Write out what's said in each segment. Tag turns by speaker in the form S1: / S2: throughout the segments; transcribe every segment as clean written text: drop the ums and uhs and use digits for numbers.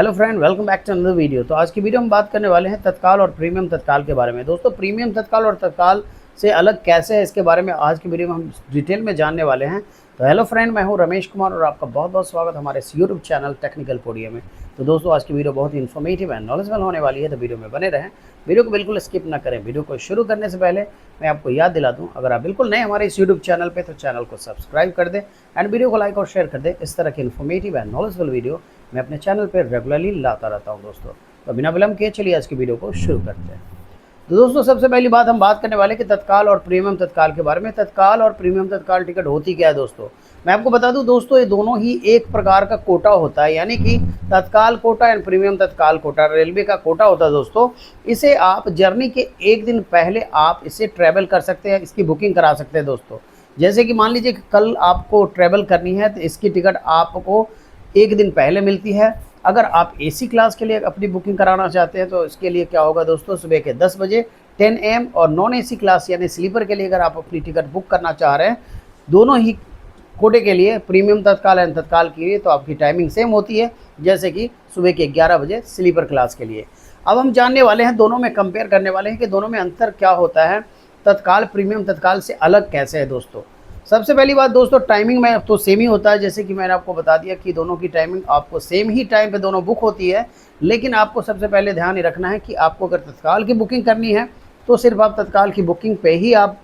S1: Hello friend, welcome back to another video. तो आज की वीडियो हम बात करने वाले हैं तत्काल और प्रीमियम तत्काल के बारे में। दोस्तों, प्रीमियम तत्काल और तत्काल से अलग कैसे है, इसके बारे में आज की वीडियो में हम डिटेल में जानने वाले हैं। तो हेलो फ्रेंड, मैं हूं रमेश कुमार और आपका बहुत बहुत स्वागत हमारे इस यूट्यूब चैनल टेक्निकल पोडियम में। तो दोस्तों, आज की वीडियो बहुत ही इन्फॉर्मेटिव एंड नॉलेजेबल होने वाली है, तो वीडियो में बने रहें। वीडियो को बिल्कुल स्किप ना करें। वीडियो को शुरू करने से पहले मैं आपको याद दिला दूं, अगर आप बिल्कुल नए हमारे इस यूट्यूब चैनल पे तो चैनल को सब्सक्राइब कर दें एंड वीडियो को लाइक और शेयर कर दें। इस तरह की इन्फॉर्मेटिव एंड नॉलेजेबल वीडियो मैं अपने चैनल पर रेगुलरली लाता रहता हूं दोस्तों। तो बिना विलंब किए चलिए आज की वीडियो को शुरू करते हैं। तो दोस्तों, सबसे पहली बात हम बात करने वाले कि तत्काल और प्रीमियम तत्काल के बारे में। तत्काल और प्रीमियम तत्काल टिकट होती क्या है दोस्तों, मैं आपको बता दूं दोस्तों, ये दोनों ही एक प्रकार का कोटा होता है, यानी कि तत्काल कोटा एंड प्रीमियम तत्काल कोटा रेलवे का कोटा होता है दोस्तों। इसे आप जर्नी के एक दिन पहले आप इसे ट्रैवल कर सकते हैं, इसकी बुकिंग करा सकते हैं दोस्तों। जैसे कि मान लीजिए कि कल आपको ट्रैवल करनी है तो इसकी टिकट आपको एक दिन पहले मिलती है। अगर आप एसी क्लास के लिए अपनी बुकिंग कराना चाहते हैं तो इसके लिए क्या होगा दोस्तों, सुबह के 10 बजे 10 AM, और नॉन एसी क्लास यानी स्लीपर के लिए अगर आप अपनी टिकट बुक करना चाह रहे हैं दोनों ही कोटे के लिए, प्रीमियम तत्काल एंड तत्काल के लिए, तो आपकी टाइमिंग सेम होती है, जैसे कि सुबह के 11 बजे स्लीपर क्लास के लिए। अब हम जानने वाले हैं, दोनों में कंपेयर करने वाले हैं कि दोनों में अंतर क्या होता है, तत्काल प्रीमियम तत्काल से अलग कैसे है दोस्तों। सबसे पहली बात दोस्तों, टाइमिंग में तो सेम ही होता है, जैसे कि मैंने आपको बता दिया कि दोनों की टाइमिंग आपको सेम ही टाइम पे दोनों बुक होती है। लेकिन आपको सबसे पहले ध्यान ही रखना है कि आपको अगर तत्काल की बुकिंग करनी है तो सिर्फ आप तत्काल की बुकिंग पे ही आप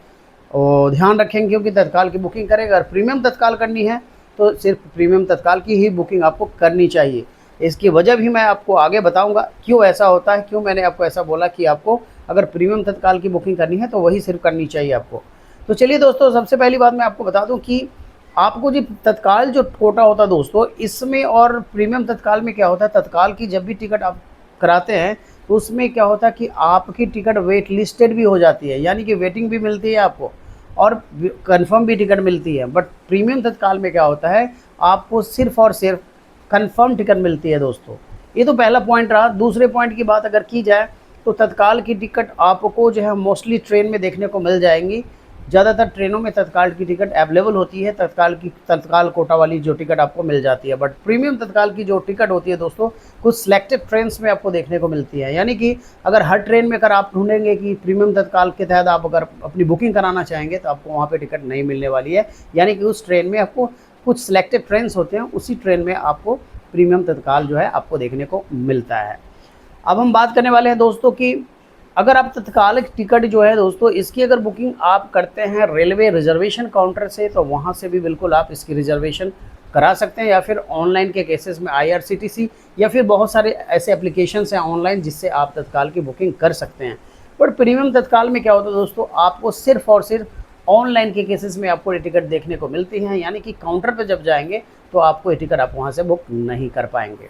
S1: ध्यान रखेंगे, क्योंकि तत्काल की बुकिंग करेगा। अगर प्रीमियम तत्काल करनी है तो सिर्फ प्रीमियम तत्काल की ही बुकिंग आपको करनी चाहिए। इसकी वजह भी मैं आपको आगे बताऊंगा क्यों ऐसा होता है, क्यों मैंने आपको ऐसा बोला कि आपको अगर प्रीमियम तत्काल की बुकिंग करनी है तो वही सिर्फ करनी चाहिए आपको। तो चलिए दोस्तों, सबसे पहली बात मैं आपको बता दूं कि आपको जो तत्काल जो कोटा होता है दोस्तों, इसमें और प्रीमियम तत्काल में क्या होता है, तत्काल की जब भी टिकट आप कराते हैं तो उसमें क्या होता है कि आपकी टिकट वेट लिस्टेड भी हो जाती है, यानी कि वेटिंग भी मिलती है आपको और कंफर्म भी टिकट मिलती है। बट प्रीमियम तत्काल में क्या होता है, आपको सिर्फ और सिर्फ कंफर्म टिकट मिलती है दोस्तों। ये तो पहला पॉइंट रहा। दूसरे पॉइंट की बात अगर की जाए तो तत्काल की टिकट आपको जो है मोस्टली ट्रेन में देखने को मिल जाएंगी। ज़्यादातर ट्रेनों में तत्काल की टिकट अवेलेबल होती है, तत्काल कोटा वाली जो टिकट आपको मिल जाती है। बट प्रीमियम तत्काल की जो टिकट होती है दोस्तों, कुछ सिलेक्टेड ट्रेन्स में आपको देखने को मिलती है। यानी कि अगर हर ट्रेन में अगर आप ढूंढेंगे कि प्रीमियम तत्काल के तहत आप अगर अपनी बुकिंग कराना चाहेंगे तो आपको वहाँ पर टिकट नहीं मिलने वाली है। यानी कि उस ट्रेन में आपको कुछ सिलेक्टेड ट्रेन्स होते हैं, उसी ट्रेन में आपको प्रीमियम तत्काल जो है आपको देखने को मिलता है। अब हम बात करने वाले हैं दोस्तों कि अगर आप तत्काल टिकट जो है दोस्तों, इसकी अगर बुकिंग आप करते हैं रेलवे रिजर्वेशन काउंटर से तो वहाँ से भी बिल्कुल आप इसकी रिजर्वेशन करा सकते हैं, या फिर ऑनलाइन के केसेस में IRCTC या फिर बहुत सारे ऐसे एप्लीकेशंस हैं ऑनलाइन जिससे आप तत्काल की बुकिंग कर सकते हैं। बट प्रीमियम तत्काल में क्या होता है दोस्तों, आपको सिर्फ और सिर्फ ऑनलाइन के केसेस में आपको ये टिकट देखने को मिलती हैं, यानी कि काउंटर पर जब जाएंगे तो आपको ये टिकट आप वहाँ से बुक नहीं कर पाएंगे।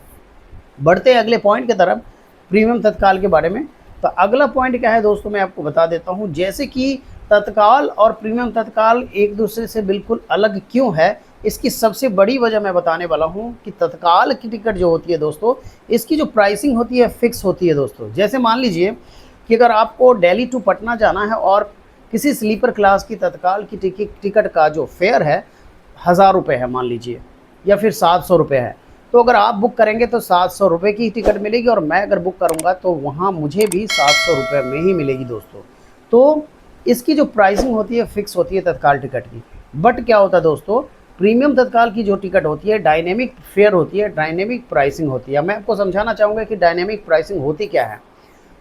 S1: बढ़ते हैं अगले पॉइंट की तरफ, प्रीमियम तत्काल के बारे में। तो अगला पॉइंट क्या है दोस्तों, मैं आपको बता देता हूं। जैसे कि तत्काल और प्रीमियम तत्काल एक दूसरे से बिल्कुल अलग क्यों है, इसकी सबसे बड़ी वजह मैं बताने वाला हूं कि तत्काल की टिकट जो होती है दोस्तों, इसकी जो प्राइसिंग होती है फिक्स होती है दोस्तों। जैसे मान लीजिए कि अगर आपको दिल्ली टू पटना जाना है और किसी स्लीपर क्लास की तत्काल की टिकट का जो फेयर है 1000 रुपये है मान लीजिए, या फिर 700 रुपये है, तो अगर आप बुक करेंगे तो 700 रुपये की टिकट मिलेगी, और मैं अगर बुक करूंगा तो वहाँ मुझे भी 700 रुपये में ही मिलेगी दोस्तों। तो इसकी जो प्राइसिंग होती है फिक्स होती है तत्काल टिकट की। बट क्या होता है दोस्तों, प्रीमियम तत्काल की जो टिकट होती है डायनेमिक फेयर होती है, डायनेमिक प्राइसिंग होती है। मैं आपको समझाना चाहूँगा कि डायनेमिक प्राइसिंग होती क्या है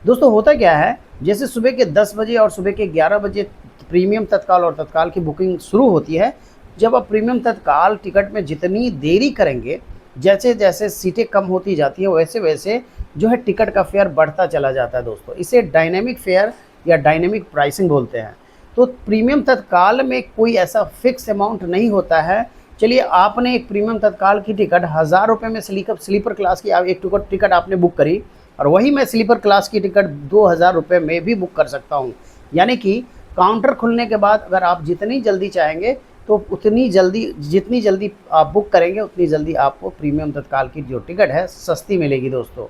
S1: दोस्तों। होता क्या है, जैसे सुबह के 10 बजे और सुबह के 11 बजे प्रीमियम तत्काल और तत्काल की बुकिंग शुरू होती है। जब आप प्रीमियम तत्काल टिकट में जितनी देरी करेंगे, जैसे जैसे सीटें कम होती जाती हैं, वैसे वैसे जो है टिकट का फेयर बढ़ता चला जाता है दोस्तों। इसे डायनेमिक फेयर या डायनेमिक प्राइसिंग बोलते हैं। तो प्रीमियम तत्काल में कोई ऐसा फिक्स अमाउंट नहीं होता है। चलिए, आपने एक प्रीमियम तत्काल की टिकट 1000 रुपये में स्लीपर क्लास की एक टिकट आपने बुक करी, और वही मैं स्लीपर क्लास की टिकट 2000 रुपये में भी बुक कर सकता हूँ। यानी कि काउंटर खुलने के बाद अगर आप जितनी जल्दी चाहेंगे तो जितनी जल्दी आप बुक करेंगे उतनी जल्दी आपको प्रीमियम तत्काल की जो टिकट है सस्ती मिलेगी दोस्तों।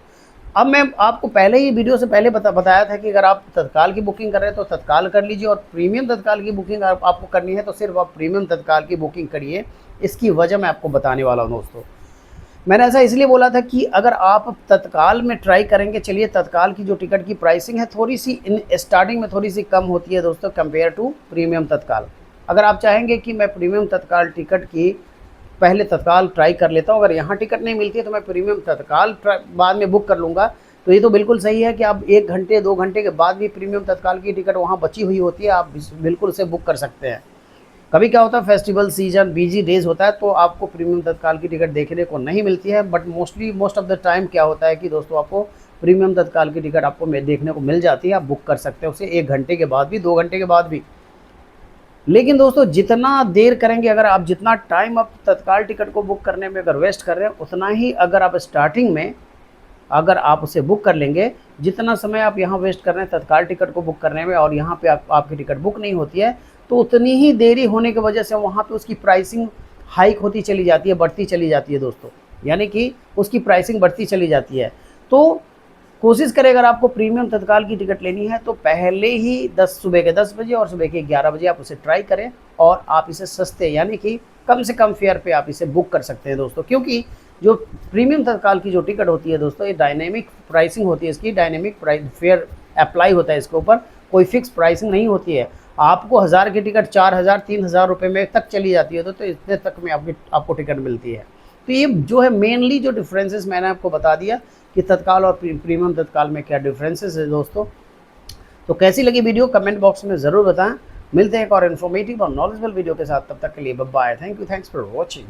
S1: अब मैं आपको पहले ही वीडियो से पहले बताया था कि अगर आप तत्काल की बुकिंग कर रहे हैं तो तत्काल कर लीजिए, और प्रीमियम तत्काल की बुकिंग आपको करनी है तो सिर्फ आप प्रीमियम तत्काल की बुकिंग करिए। इसकी वजह मैं आपको बताने वाला हूँ दोस्तों। मैंने ऐसा इसलिए बोला था कि अगर आप तत्काल में ट्राई करेंगे, चलिए तत्काल की जो टिकट की प्राइसिंग है थोड़ी सी इन स्टार्टिंग में थोड़ी सी कम होती है दोस्तों कंपेयर टू प्रीमियम तत्काल। अगर आप चाहेंगे कि मैं प्रीमियम तत्काल टिकट की पहले तत्काल ट्राई कर लेता हूँ, अगर यहाँ टिकट नहीं मिलती है तो मैं प्रीमियम तत्काल बाद में बुक कर लूँगा, तो ये तो बिल्कुल सही है कि आप 1 घंटे 2 घंटे के बाद भी प्रीमियम तत्काल की टिकट वहाँ बची हुई होती है, आप बिल्कुल उसे बुक कर सकते हैं। कभी क्या होता है फेस्टिवल सीजन बिजी डेज होता है तो आपको प्रीमियम तत्काल की टिकट देखने को नहीं मिलती है, but most of the time क्या होता है कि दोस्तों आपको प्रीमियम तत्काल की टिकट आपको देखने को मिल जाती है, आप बुक कर सकते हैं उसे 1 घंटे के बाद भी 2 घंटे के बाद भी। लेकिन दोस्तों जितना देर करेंगे, अगर आप जितना टाइम आप तत्काल टिकट को बुक करने में अगर वेस्ट कर रहे हैं, उतना ही अगर आप स्टार्टिंग में अगर आप उसे बुक कर लेंगे, जितना समय आप यहाँ वेस्ट कर रहे हैं तत्काल टिकट को बुक करने में और यहाँ पे आपकी टिकट बुक नहीं होती है, तो उतनी ही देरी होने की वजह से वहाँ पे उसकी प्राइसिंग हाइक होती चली जाती है, बढ़ती चली जाती है दोस्तों, यानी कि उसकी प्राइसिंग बढ़ती चली जाती है। तो कोशिश करें अगर आपको प्रीमियम तत्काल की टिकट लेनी है तो पहले ही सुबह के 10 बजे और सुबह के 11 बजे आप उसे ट्राई करें और आप इसे सस्ते यानी कि कम से कम फेयर पे आप इसे बुक कर सकते हैं दोस्तों, क्योंकि जो प्रीमियम तत्काल की जो टिकट होती है दोस्तों, ये डायनेमिक प्राइसिंग होती है, इसकी डायनेमिक फेयर अप्लाई होता है इसके ऊपर, कोई फिक्स प्राइसिंग नहीं होती है। आपको 1000 की टिकट 4000 3000 रुपये में तक चली जाती है तो इतने तक में आपको टिकट मिलती है। तो ये जो है मेनली जो डिफरेंसेस मैंने आपको बता दिया कि तत्काल और प्रीमियम तत्काल में क्या डिफरेंसेस है दोस्तों। तो कैसी लगी वीडियो कमेंट बॉक्स में ज़रूर बताएं। मिलते हैं एक और इन्फॉर्मेटिव और नॉलेजेबल वीडियो के साथ, तब तक के लिए bye bye. Thank you, thanks for watching.